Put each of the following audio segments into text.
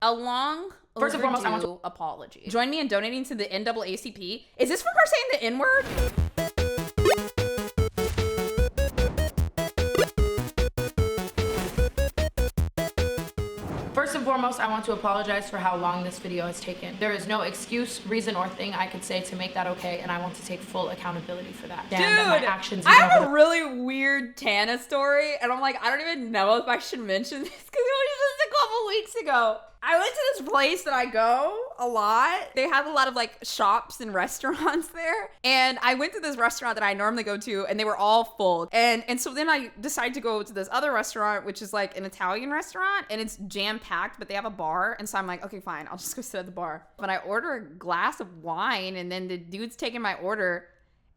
A long First and foremost, I want overdue apology. Join me in donating to the NAACP. Is this from her saying the N-word? First and foremost, I want to apologize for how long this video has taken. There is no excuse, reason, or thing I could say to make that okay, and I want to take full accountability for that. Dude, my actions I have a really weird Tana story, and I'm like, I don't even know if I should mention this because it was just a couple weeks ago. I went to this place that I go a lot. They have a lot of like shops and restaurants there. And I went to this restaurant that I normally go to and they were all full. And so then I decided to go to this other restaurant, which is like an Italian restaurant, and it's jam-packed, but they have a bar. And so I'm like, okay, fine, I'll just go sit at the bar. But I order a glass of wine and then the dude's taking my order.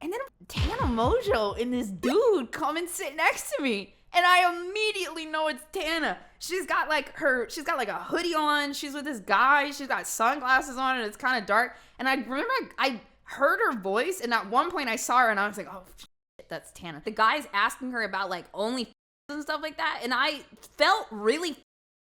And then Tana Mojo and this dude come and sit next to me. And I immediately know it's Tana. She's got like a hoodie on. She's with this guy. She's got sunglasses on and it's kind of dark. And I remember I heard her voice and at one point I saw her and I was like, oh, shit, that's Tana. The guy's asking her about like only and stuff like that. And I felt really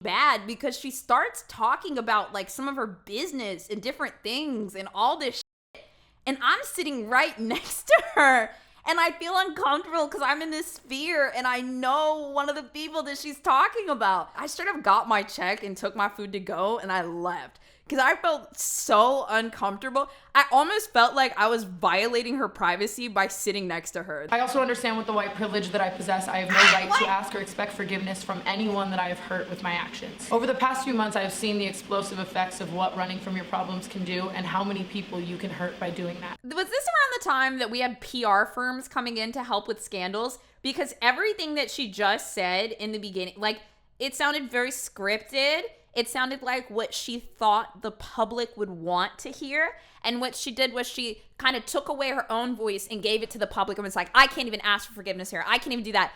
bad because she starts talking about like some of her business and different things and all this shit. And I'm sitting right next to her. And I feel uncomfortable because I'm in this sphere and I know one of the people that she's talking about. I straight up got my check and took my food to go and I left because I felt so uncomfortable. I almost felt like I was violating her privacy by sitting next to her. I also understand with the white privilege that I possess, I have no right to ask or expect forgiveness from anyone that I have hurt with my actions. Over the past few months, I have seen the explosive effects of what running from your problems can do and how many people you can hurt by doing that. Was this around the time that we had PR firms coming in to help with scandals? Because everything that she just said in the beginning, like, it sounded very scripted. It sounded like what she thought the public would want to hear. And what she did was she kind of took away her own voice and gave it to the public and was like, I can't even ask for forgiveness here. I can't even do that.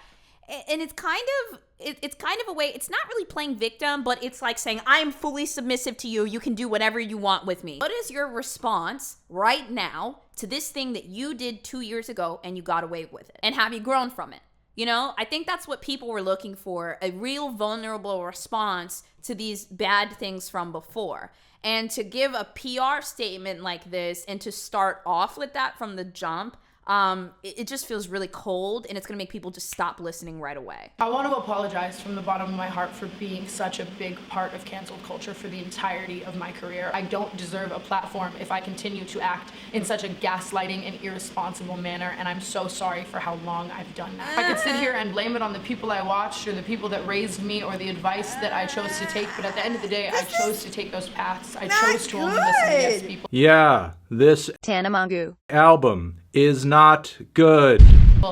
And it's kind of a way, it's not really playing victim, but it's like saying, I am fully submissive to you. You can do whatever you want with me. What is your response right now to this thing that you did 2 years ago and you got away with it? And have you grown from it? You know, I think that's what people were looking for, a real vulnerable response to these bad things from before. And to give a PR statement like this and to start off with that from the jump, it just feels really cold and it's gonna make people just stop listening right away. I want to apologize from the bottom of my heart for being such a big part of canceled culture for the entirety of my career. I don't deserve a platform if I continue to act in such a gaslighting and irresponsible manner, and I'm so sorry for how long I've done that. I could sit here and blame it on the people I watched or the people that raised me or the advice that I chose to take, but at the end of the day, I chose to take those paths. I chose to only listen to yes people. Yeah, this Tana Mongeau album is not good.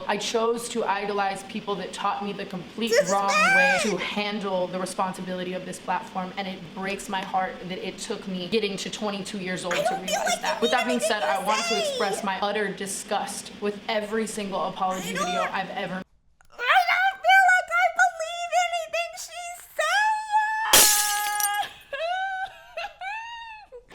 I chose to idolize people that taught me the complete wrong way to handle the responsibility of this platform, and it breaks my heart that it took me getting to 22 years old to realize that. With that being said, I want to express my utter disgust with every single apology video I've ever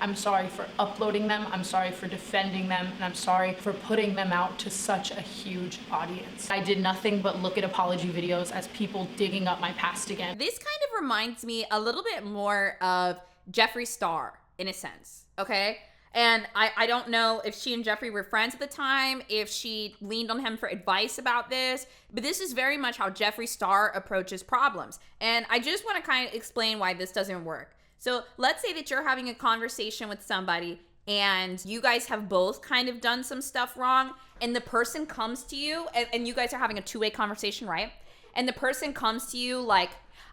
I'm sorry for uploading them, I'm sorry for defending them, and I'm sorry for putting them out to such a huge audience. I did nothing but look at apology videos as people digging up my past again. This kind of reminds me a little bit more of Jeffree Star, in a sense, okay? And I don't know if she and Jeffree were friends at the time, if she leaned on him for advice about this, but this is very much how Jeffree Star approaches problems. And I just want to kind of explain why this doesn't work. So let's say that you're having a conversation with somebody and you guys have both kind of done some stuff wrong, and the person comes to you and you guys are having a two-way conversation, right? And the person comes to you like,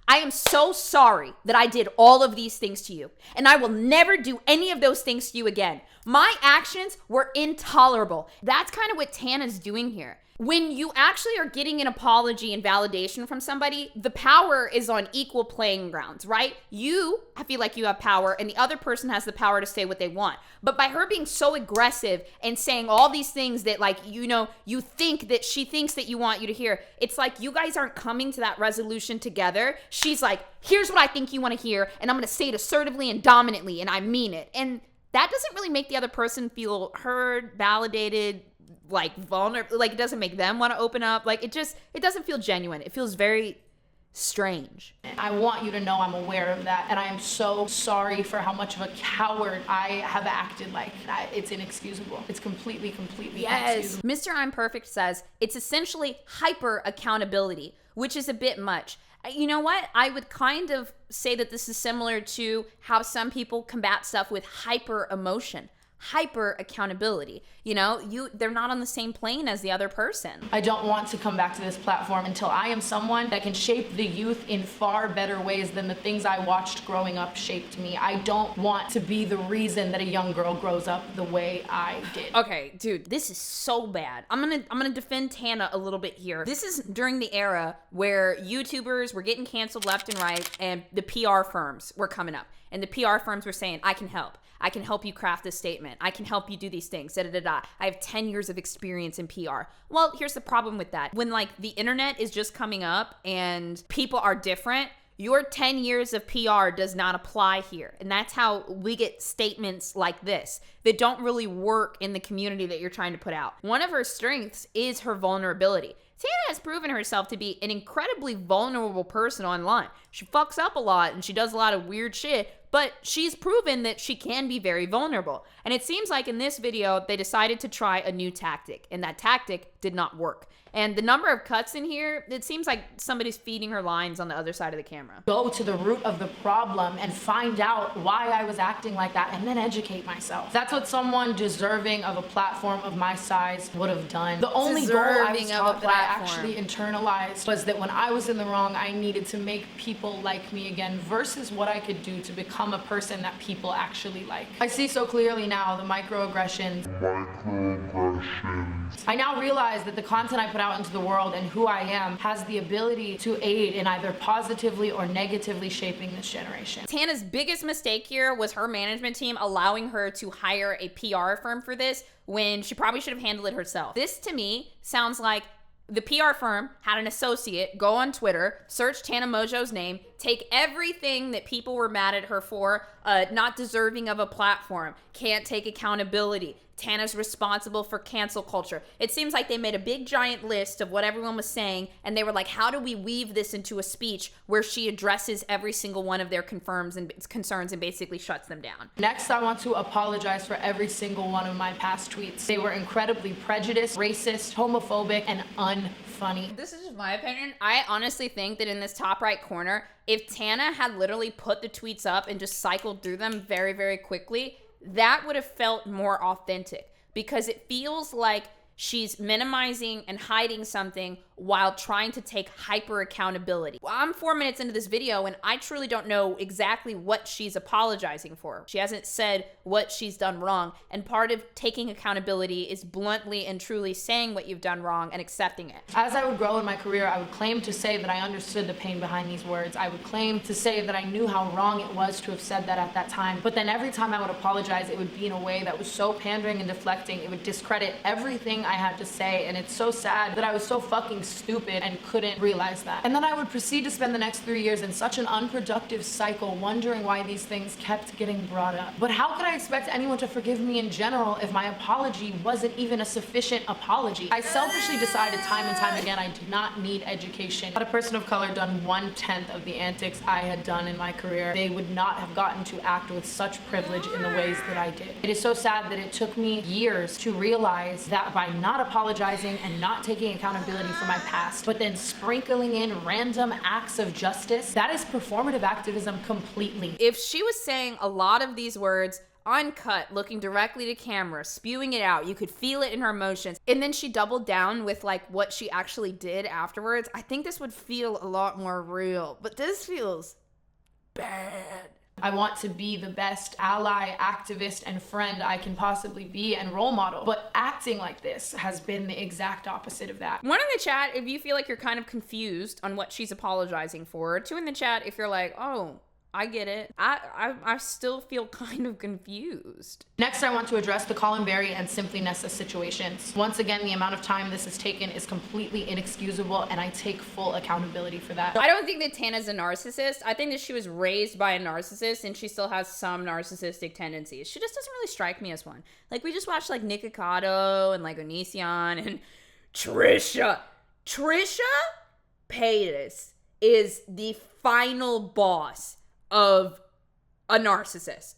I am so sorry that I did all of these things to you, and I will never do any of those things to you again. My actions were intolerable. That's kind of what Tana's doing here. When you actually are getting an apology and validation from somebody, the power is on equal playing grounds, right? I feel like you have power and the other person has the power to say what they want. But by her being so aggressive and saying all these things that like, you think that she thinks that you want you to hear, it's like you guys aren't coming to that resolution together. She's like, here's what I think you want to hear, and I'm going to say it assertively and dominantly, and I mean it. And that doesn't really make the other person feel heard, validated, like vulnerable. Like, it doesn't make them want to open up. Like, it doesn't feel genuine. It feels very strange. I want you to know I'm aware of that, and I am so sorry for how much of a coward I have acted like. It's inexcusable. It's completely inexcusable. Mr. I'm Perfect says it's essentially hyper accountability, which is a bit much. You know what? I would kind of say that this is similar to how some people combat stuff with hyper emotion. Hyper accountability. You know, they're not on the same plane as the other person. I don't want to come back to this platform until I am someone that can shape the youth in far better ways than the things I watched growing up shaped me. I don't want to be the reason that a young girl grows up the way I did. Okay, dude, this is so bad. I'm gonna defend Tana a little bit here. This is during the era where YouTubers were getting canceled left and right, and the PR firms were coming up. And the PR firms were saying, I can help. I can help you craft this statement. I can help you do these things. I have 10 years of experience in PR. Well, here's the problem with that. When like the internet is just coming up and people are different, your 10 years of PR does not apply here. And that's how we get statements like this that don't really work in the community that you're trying to put out. One of her strengths is her vulnerability. Tana has proven herself to be an incredibly vulnerable person online. She fucks up a lot and she does a lot of weird shit, but she's proven that she can be very vulnerable. And it seems like in this video, they decided to try a new tactic, and that tactic did not work. And the number of cuts in here, it seems like somebody's feeding her lines on the other side of the camera. Go to the root of the problem and find out why I was acting like that, and then educate myself. That's what someone deserving of a platform of my size would have done. The only goal I was taught that I actually internalized was that when I was in the wrong, I needed to make people like me again, versus what I could do to become a person that people actually like. I see so clearly now the microaggressions. I now realize that the content I put out into the world and who I am has the ability to aid in either positively or negatively shaping this generation. Tana's biggest mistake here was her management team allowing her to hire a PR firm for this when she probably should have handled it herself. This to me sounds like the PR firm had an associate go on Twitter, search Tana Mongeau's name, take everything that people were mad at her for, not deserving of a platform, can't take accountability, Tana's responsible for cancel culture. It seems like they made a big giant list of what everyone was saying, and they were like, how do we weave this into a speech where she addresses every single one of their concerns and basically shuts them down? Next, I want to apologize for every single one of my past tweets. They were incredibly prejudiced, racist, homophobic, and unfunny. This is just my opinion. I honestly think that in this top right corner, if Tana had literally put the tweets up and just cycled through them very, very quickly, that would have felt more authentic, because it feels like she's minimizing and hiding something while trying to take hyper accountability. I'm 4 minutes into this video and I truly don't know exactly what she's apologizing for. She hasn't said what she's done wrong, and part of taking accountability is bluntly and truly saying what you've done wrong and accepting it. As I would grow in my career, I would claim to say that I understood the pain behind these words. I would claim to say that I knew how wrong it was to have said that at that time. But then every time I would apologize, it would be in a way that was so pandering and deflecting. It would discredit everything I had to say, and it's so sad that I was so fucking stupid and couldn't realize that. And then I would proceed to spend the next 3 years in such an unproductive cycle, wondering why these things kept getting brought up. But how could I expect anyone to forgive me in general if my apology wasn't even a sufficient apology? I selfishly decided time and time again I did not need education. Had a person of color done 1/10 of the antics I had done in my career, they would not have gotten to act with such privilege in the ways that I did. It is so sad that it took me years to realize that by not apologizing and not taking accountability for my past, but then sprinkling in random acts of justice, that is performative activism completely. If she was saying a lot of these words uncut, looking directly to camera, spewing it out, you could feel it in her emotions, and then she doubled down with like what she actually did afterwards, I think this would feel a lot more real. But this feels bad. I want to be the best ally, activist, and friend I can possibly be, and role model. But acting like this has been the exact opposite of that. One in the chat if you feel like you're kind of confused on what she's apologizing for. Two in the chat if you're like, oh, I get it. I still feel kind of confused. Next, I want to address the Colin Berry and Simply Nessa situations. Once again, the amount of time this has taken is completely inexcusable, and I take full accountability for that. I don't think that Tana's a narcissist. I think that she was raised by a narcissist and she still has some narcissistic tendencies. She just doesn't really strike me as one. Like, we just watched like Nikocado and like Onision and Trisha. Trisha Paytas is the final boss of a narcissist.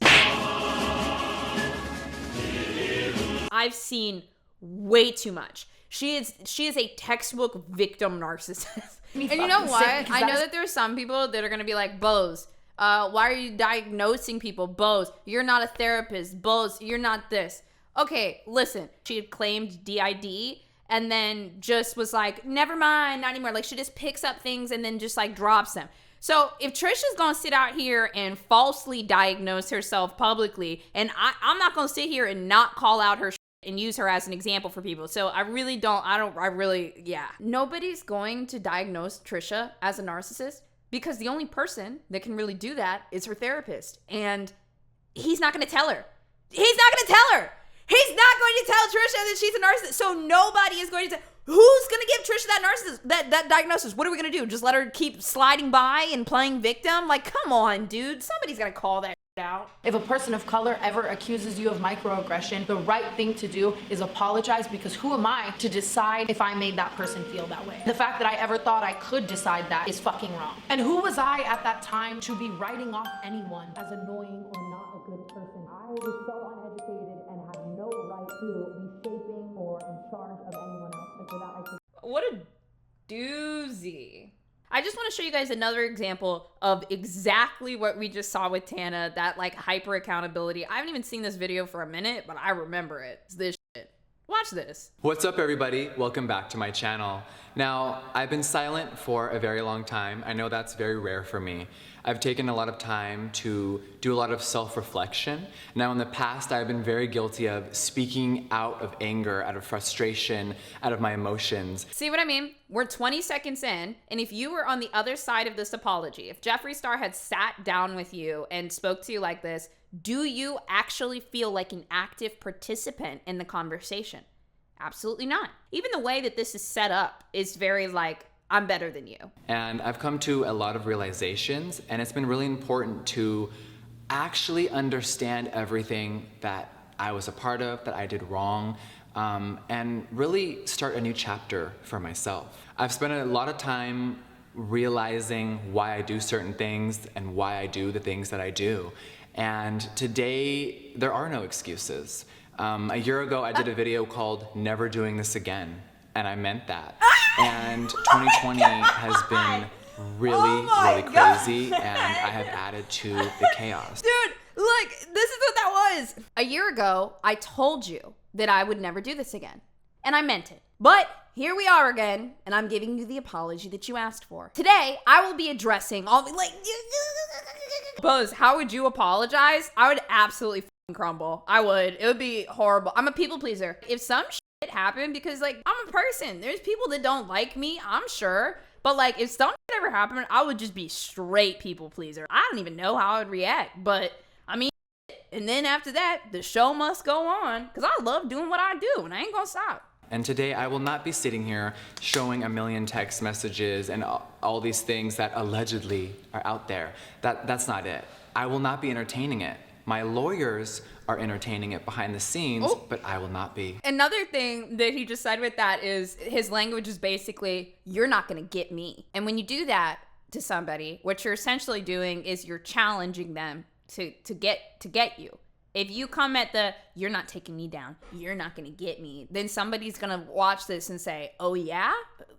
I've seen way too much. She is a textbook victim narcissist. And you know what? I know that there are some people that are going to be like, BOZE, why are you diagnosing people? BOZE, you're not a therapist. BOZE, you're not this. Okay, listen. She had claimed DID and then just was like, never mind, not anymore. Like, she just picks up things and then just like drops them. So if Trisha's gonna sit out here and falsely diagnose herself publicly, and I'm not gonna sit here and not call out her and use her as an example for people. So yeah. Nobody's going to diagnose Trisha as a narcissist because the only person that can really do that is her therapist. And he's not gonna tell her. He's not gonna tell her. He's not going to tell Trisha that she's a narcissist. So nobody is going to tell. Who's going to give Trisha that narcissist, that diagnosis? What are we going to do? Just let her keep sliding by and playing victim? Like, come on, dude. Somebody's going to call that out. If a person of color ever accuses you of microaggression, the right thing to do is apologize, because who am I to decide if I made that person feel that way? The fact that I ever thought I could decide that is fucking wrong. And who was I at that time to be writing off anyone as annoying or not a good person? I was so uneducated and had no right to be shaping or in charge of anyone else. And for that, I could. What a doozy. I just want to show you guys another example of exactly what we just saw with Tana, that like hyper accountability. I haven't even seen this video for a minute, but I remember it. It's this shit. Watch this. What's up, everybody? Welcome back to my channel. Now, I've been silent for a very long time. I know that's very rare for me. I've taken a lot of time to do a lot of self-reflection. Now, in the past, I've been very guilty of speaking out of anger, out of frustration, out of my emotions. See what I mean? We're 20 seconds in, and if you were on the other side of this apology, if Jeffree Star had sat down with you and spoke to you like this, do you actually feel like an active participant in the conversation? Absolutely not. Even the way that this is set up is very like, I'm better than you. And I've come to a lot of realizations, and it's been really important to actually understand everything that I was a part of, that I did wrong, and really start a new chapter for myself. I've spent a lot of time realizing why I do certain things and why I do the things that I do. And today, there are no excuses. A year ago, I did a video called Never Doing This Again, and I meant that. And 2020 has been really crazy, and I have added to the chaos. Dude, look, this is what that was. A year ago, I told you that I would never do this again, and I meant it. But here we are again, and I'm giving you the apology that you asked for. Today, I will be addressing all the, like, BOZE, how would you apologize? I would absolutely fucking crumble. I would. It would be horrible. I'm a people pleaser. If some shit happened, because, like, I'm a person. There's people that don't like me, I'm sure. But, like, if something ever happened, I would just be straight people pleaser. I don't even know how I would react, but, I mean, and then after that, the show must go on, because I love doing what I do, and I ain't gonna stop. And today I will not be sitting here showing a million text messages and all these things that allegedly are out there. That's not it. I will not be entertaining it. My lawyers are entertaining it behind the scenes, but I will not be. Another thing that he just said with that is his language is basically, you're not gonna get me. And when you do that to somebody, what you're essentially doing is you're challenging them to get you. If you come at the, you're not taking me down, you're not gonna get me, then somebody's gonna watch this and say, oh yeah?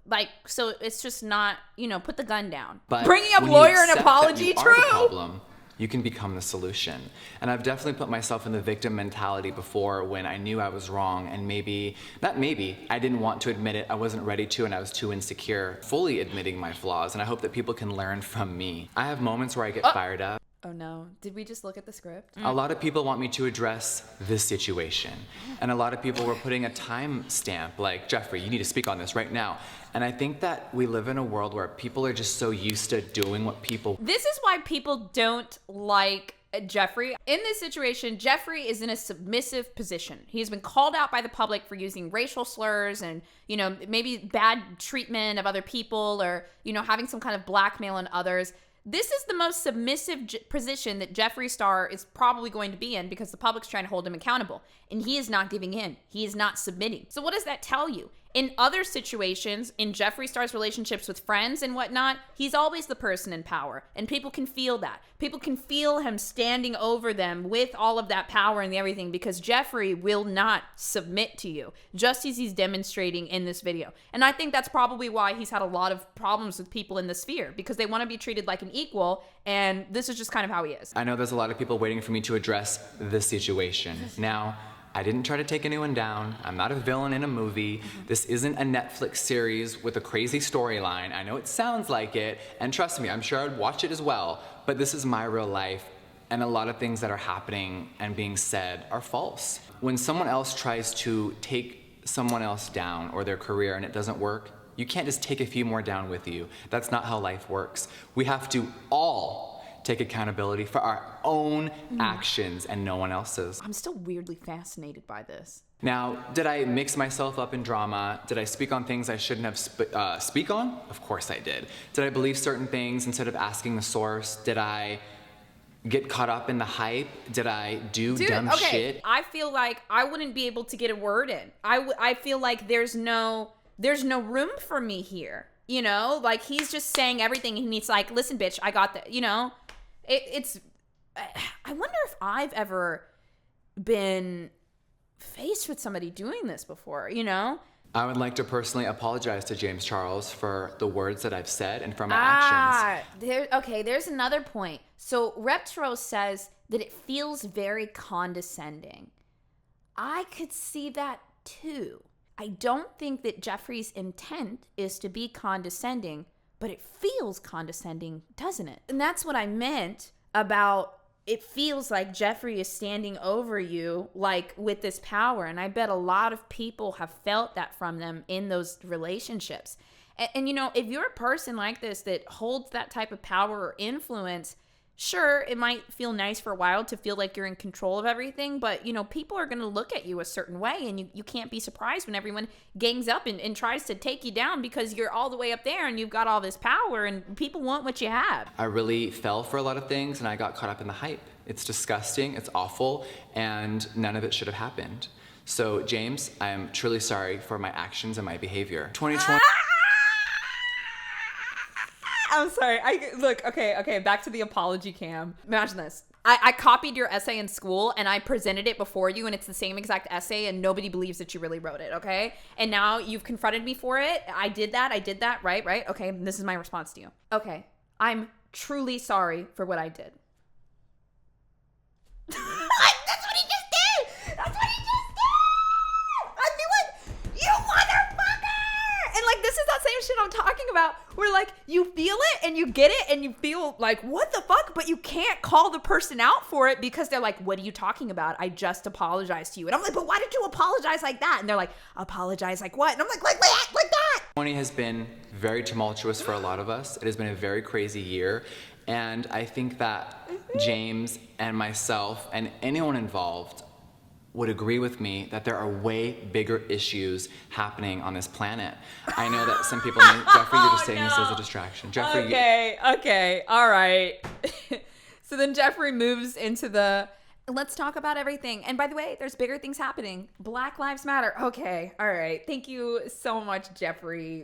Like, so it's just not, you know, put the gun down. But bringing up lawyer and apology, true. Problem, you can become the solution. And I've definitely put myself in the victim mentality before when I knew I was wrong, and I didn't want to admit it, I wasn't ready to, and I was too insecure, fully admitting my flaws, and I hope that people can learn from me. I have moments where I get fired up. Oh no, did we just look at the script? A lot of people want me to address this situation. And a lot of people were putting a time stamp, like, Jeffree, you need to speak on this right now. And I think that we live in a world where people are just so used to doing what people. This is why people don't like Jeffree. In this situation, Jeffree is in a submissive position. He's been called out by the public for using racial slurs and, you know, maybe bad treatment of other people, or, you know, having some kind of blackmail on others. This is the most submissive position that Jeffree Star is probably going to be in, because the public's trying to hold him accountable. And he is not giving in. He is not submitting. So what does that tell you? in other situations, in Jeffree Star's relationships with friends and whatnot, he's always the person in power. And people can feel that. People can feel him standing over them with all of that power and everything, because Jeffree will not submit to you, just as he's demonstrating in this video. And I think that's probably why he's had a lot of problems with people in the sphere, because they want to be treated like an equal, and this is just kind of how he is. I know there's a lot of people waiting for me to address this situation. Now, I didn't try to take anyone down. I'm not a villain in a movie. This isn't a Netflix series with a crazy storyline. I know it sounds like it, and trust me, I'm sure I would watch it as well, but this is my real life, and a lot of things that are happening and being said are false. When someone else tries to take someone else down or their career and it doesn't work, you can't just take a few more down with you. That's not how life works. We have to all take accountability for our own actions and no one else's. I'm still weirdly fascinated by this. Now, did I mix myself up in drama? Did I speak on things I shouldn't have speak on? Of course I did. Did I believe certain things instead of asking the source? Did I get caught up in the hype? Did I do dumb shit? I feel like I wouldn't be able to get a word in. I feel like there's no room for me here. You know, like he's just saying everything and he's like, listen, bitch, I got that, you know? I wonder if I've ever been faced with somebody doing this before, you know? I would like to personally apologize to James Charles for the words that I've said and for my actions. There's another point. So Reptro says that it feels very condescending. I could see that too. I don't think that Jeffree's intent is to be condescending, but it feels condescending, doesn't it? And that's what I meant about it feels like Jeffree is standing over you, like with this power. And I bet a lot of people have felt that from them in those relationships. And you know, if you're a person like this that holds that type of power or influence, sure, it might feel nice for a while to feel like you're in control of everything, but, you know, people are going to look at you a certain way, and you can't be surprised when everyone gangs up and tries to take you down because you're all the way up there and you've got all this power, and people want what you have. I really fell for a lot of things, and I got caught up in the hype. It's disgusting, it's awful, and none of it should have happened. So, James, I am truly sorry for my actions and my behavior. 2020... I'm sorry. Okay, back to the apology cam. Imagine this. I copied your essay in school and I presented it before you, and it's the same exact essay, and nobody believes that you really wrote it, okay? And now you've confronted me for it. I did that, right? Okay, this is my response to you. Okay, I'm truly sorry for what I did. That's what he just did! I'd be like, you motherfucker! And like, this is that same shit I'm talking about, where like, you feel it and you get it and you feel like, what the fuck? But you can't call the person out for it because they're like, what are you talking about? I just apologized to you. And I'm like, but why did you apologize like that? And they're like, apologize like what? And I'm like that? 2020 has been very tumultuous for a lot of us. It has been a very crazy year. And I think that James and myself and anyone involved would agree with me that there are way bigger issues happening on this planet. I know that some people may, Jeffree, you're just saying this as a distraction. Jeffree, Okay, all right. So then Jeffree moves into the, let's talk about everything. And by the way, there's bigger things happening. Black Lives Matter. Okay, all right. Thank you so much, Jeffree.